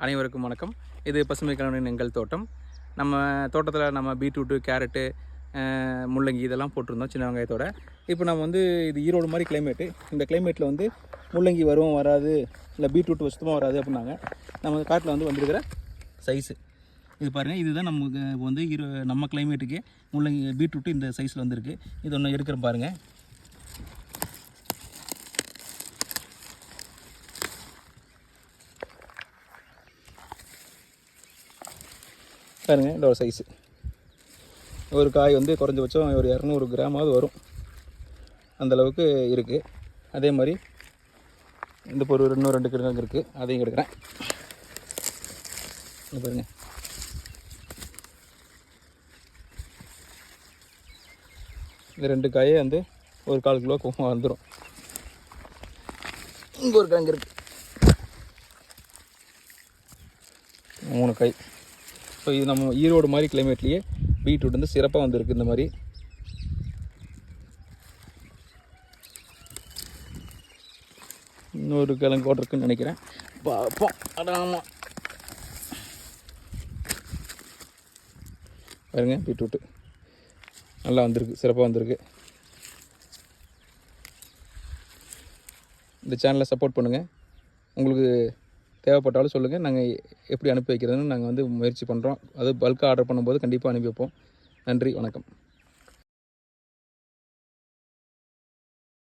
அனைவருக்கும் வணக்கம். இது பசுமை கனவின் எங்கள் தோட்டம். நம்ம தோட்டத்தில் நம்ம பீட்ரூட்டு, கேரட்டு, முள்ளங்கி இதெல்லாம் போட்டிருந்தோம் சின்ன வெங்காயத்தோட. இப்போ நம்ம வந்து இது ஈரோடு மாதிரி கிளைமேட்டு. இந்த கிளைமேட்டில் வந்து முள்ளங்கி வரும் வராது, இல்லை பீட்ரூட் சுத்தமாக வராது அப்படின்னாங்க. நம்ம காட்டில் வந்து வந்துருக்கிற சைஸு இது பாருங்கள். இதுதான் நமக்கு வந்து நம்ம கிளைமேட்டுக்கு முள்ளங்கி பீட்ரூட்டு இந்த சைஸில் வந்துருக்கு. இது ஒன்று எடுக்கிறோம் பாருங்கள். பாருங்கள், இந்த ஒரு சைஸு. ஒரு காய் வந்து குறைஞ்சபட்சம் ஒரு 200 கிராமாவது வரும், அந்தளவுக்கு இருக்குது. அதே மாதிரி இந்த பொருள் இன்னும் 2 கிழங்கு இருக்குது, அதையும் எடுக்கிறேன். இது பாருங்கள், இந்த 2 காயே வந்து ஒரு 1/4 கிலோ வந்துடும். இங்கே ஒரு கிழங்கு இருக்குது, 3 காய். ஸோ இது நம்ம ஈரோடு மாதிரி கிளைமேட்லேயே பீட்ரூட் வந்து சிறப்பாக வந்துருக்கு. இந்த மாதிரி இன்னொரு கிழங்கு கூட இருக்குன்னு நினைக்கிறேன். பார்ப்போம். அடாமா பாருங்க, பீட்ரூட்டு நல்லா வந்திருக்கு, சிறப்பாக வந்திருக்கு. இந்த சேனலை சப்போர்ட் பண்ணுங்கள். உங்களுக்கு தேவைப்பட்டாலும் சொல்லுங்கள், நாங்கள் எப்படி அனுப்பி வைக்கிறதுன்னு நாங்கள் வந்து முயற்சி பண்ணுறோம். அது பல்காக ஆர்டர் பண்ணும்போது கண்டிப்பாக அனுப்பி வைப்போம். நன்றி, வணக்கம்.